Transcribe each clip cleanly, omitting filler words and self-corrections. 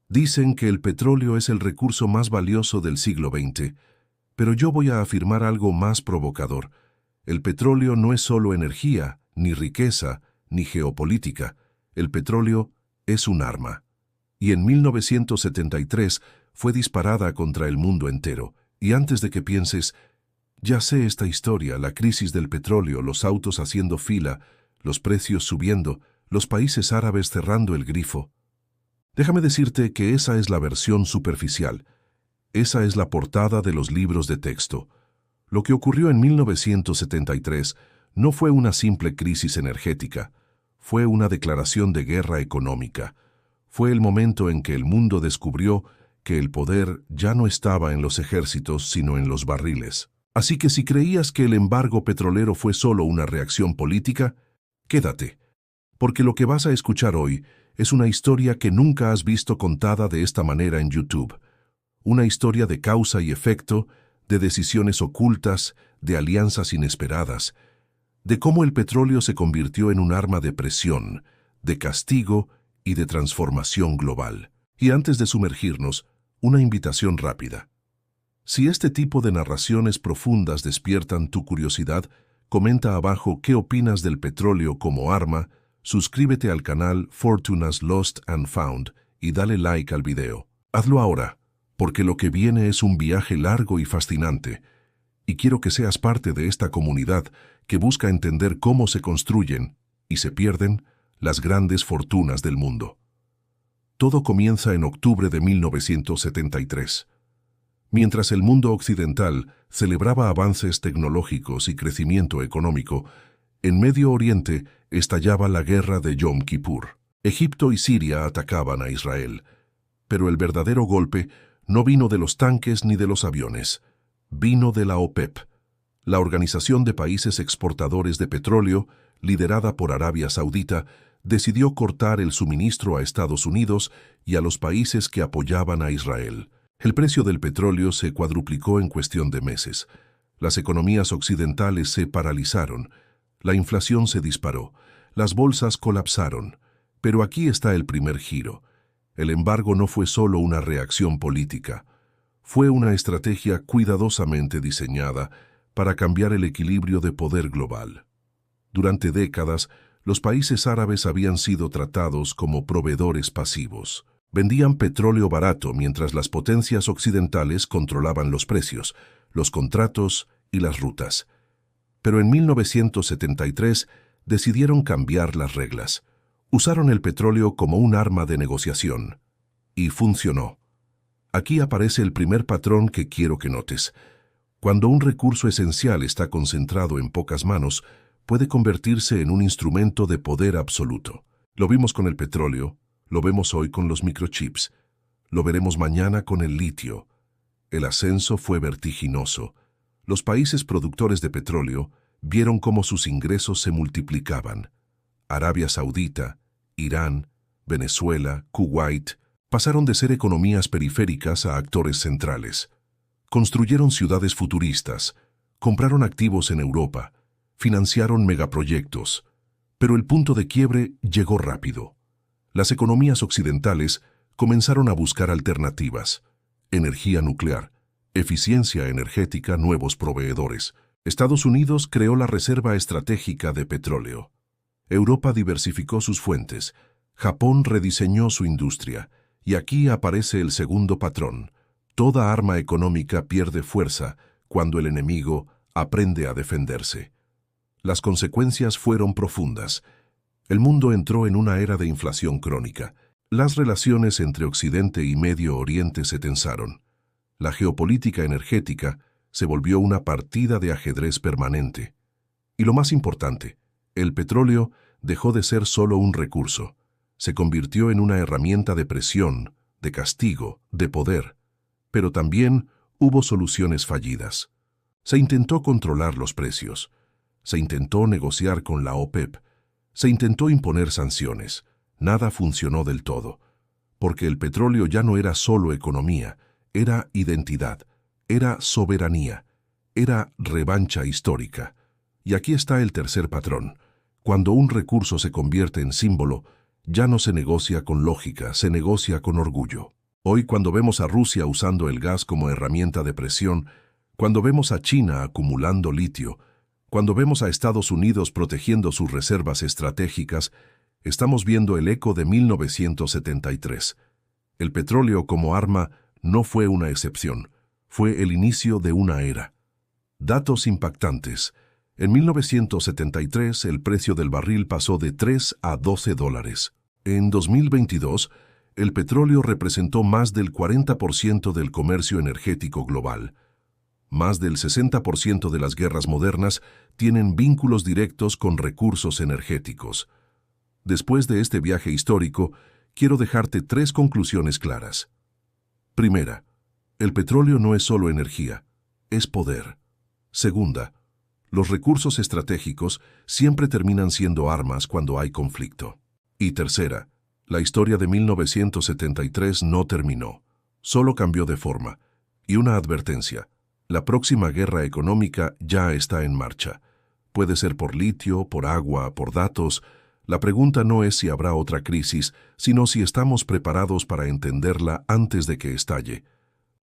Dicen que el petróleo es el recurso más valioso del siglo XX, pero yo voy a afirmar algo más provocador. El petróleo no es solo energía, ni riqueza, ni geopolítica. El petróleo es un arma. Y en 1973 fue disparada contra el mundo entero. Y antes de que pienses, ya sé esta historia, la crisis del petróleo, los autos haciendo fila, los precios subiendo, los países árabes cerrando el grifo. Déjame decirte que esa es la versión superficial. Esa es la portada de los libros de texto. Lo que ocurrió en 1973 no fue una simple crisis energética, fue una declaración de guerra económica. Fue el momento en que el mundo descubrió que el poder ya no estaba en los ejércitos, sino en los barriles. Así que si creías que el embargo petrolero fue solo una reacción política, quédate, porque lo que vas a escuchar hoy es una historia que nunca has visto contada de esta manera en YouTube. Una historia de causa y efecto, de decisiones ocultas, de alianzas inesperadas, de cómo el petróleo se convirtió en un arma de presión, de castigo y de transformación global. Y antes de sumergirnos, una invitación rápida. Si este tipo de narraciones profundas despiertan tu curiosidad, comenta abajo qué opinas del petróleo como arma, suscríbete al canal Fortunas Lost and Found y dale like al video. Hazlo ahora, porque lo que viene es un viaje largo y fascinante, y quiero que seas parte de esta comunidad que busca entender cómo se construyen y se pierden las grandes fortunas del mundo. Todo comienza en octubre de 1973. Mientras el mundo occidental celebraba avances tecnológicos y crecimiento económico, en Medio Oriente estallaba la guerra de Yom Kippur. Egipto y Siria atacaban a Israel, pero el verdadero golpe no vino de los tanques ni de los aviones, vino de la OPEP, la Organización de Países Exportadores de Petróleo, liderada por Arabia Saudita, decidió cortar el suministro a Estados Unidos y a los países que apoyaban a Israel. El precio del petróleo se cuadruplicó en cuestión de meses. Las economías occidentales se paralizaron. La inflación se disparó. Las bolsas colapsaron. Pero aquí está el primer giro. El embargo no fue solo una reacción política. Fue una estrategia cuidadosamente diseñada para cambiar el equilibrio de poder global. Durante décadas, los países árabes habían sido tratados como proveedores pasivos. Vendían petróleo barato mientras las potencias occidentales controlaban los precios, los contratos y las rutas. Pero en 1973 decidieron cambiar las reglas. Usaron el petróleo como un arma de negociación. Y funcionó. Aquí aparece el primer patrón que quiero que notes. Cuando un recurso esencial está concentrado en pocas manos, puede convertirse en un instrumento de poder absoluto. Lo vimos con el petróleo, lo vemos hoy con los microchips, lo veremos mañana con el litio. El ascenso fue vertiginoso. Los países productores de petróleo vieron cómo sus ingresos se multiplicaban. Arabia Saudita, Irán, Venezuela, Kuwait, pasaron de ser economías periféricas a actores centrales. Construyeron ciudades futuristas, compraron activos en Europa, financiaron megaproyectos. Pero el punto de quiebre llegó rápido. Las economías occidentales comenzaron a buscar alternativas: energía nuclear, eficiencia energética, nuevos proveedores. Estados Unidos creó la Reserva Estratégica de Petróleo. Europa diversificó sus fuentes. Japón rediseñó su industria. Y aquí aparece el segundo patrón. Toda arma económica pierde fuerza cuando el enemigo aprende a defenderse. Las consecuencias fueron profundas. El mundo entró en una era de inflación crónica. Las relaciones entre Occidente y Medio Oriente se tensaron. La geopolítica energética se volvió una partida de ajedrez permanente. Y lo más importante, el petróleo dejó de ser solo un recurso. Se convirtió en una herramienta de presión, de castigo, de poder. Pero también hubo soluciones fallidas. Se intentó controlar los precios. Se intentó negociar con la OPEP. Se intentó imponer sanciones. Nada funcionó del todo. Porque el petróleo ya no era solo economía, era identidad, era soberanía, era revancha histórica. Y aquí está el tercer patrón. Cuando un recurso se convierte en símbolo, ya no se negocia con lógica, se negocia con orgullo. Hoy, cuando vemos a Rusia usando el gas como herramienta de presión, cuando vemos a China acumulando litio, cuando vemos a Estados Unidos protegiendo sus reservas estratégicas, estamos viendo el eco de 1973. El petróleo como arma no fue una excepción, fue el inicio de una era. Datos impactantes. En 1973, el precio del barril pasó de 3 a 12 dólares. En 2022, el petróleo representó más del 40% del comercio energético global. Más del 60% de las guerras modernas tienen vínculos directos con recursos energéticos. Después de este viaje histórico, quiero dejarte 3 conclusiones claras. Primera, el petróleo no es solo energía, es poder. Segunda, los recursos estratégicos siempre terminan siendo armas cuando hay conflicto. Y tercera, la historia de 1973 no terminó, solo cambió de forma. Y una advertencia, la próxima guerra económica ya está en marcha. Puede ser por litio, por agua, por datos. La pregunta no es si habrá otra crisis, sino si estamos preparados para entenderla antes de que estalle.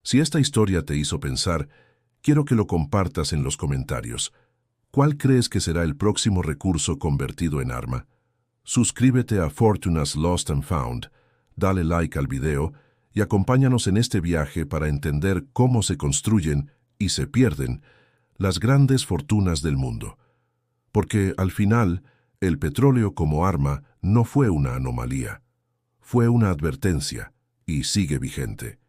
Si esta historia te hizo pensar, quiero que lo compartas en los comentarios. ¿Cuál crees que será el próximo recurso convertido en arma? Suscríbete a Fortunas Lost and Found, dale like al video y acompáñanos en este viaje para entender cómo se construyen y se pierden las grandes fortunas del mundo. Porque al final, el petróleo como arma no fue una anomalía, fue una advertencia y sigue vigente.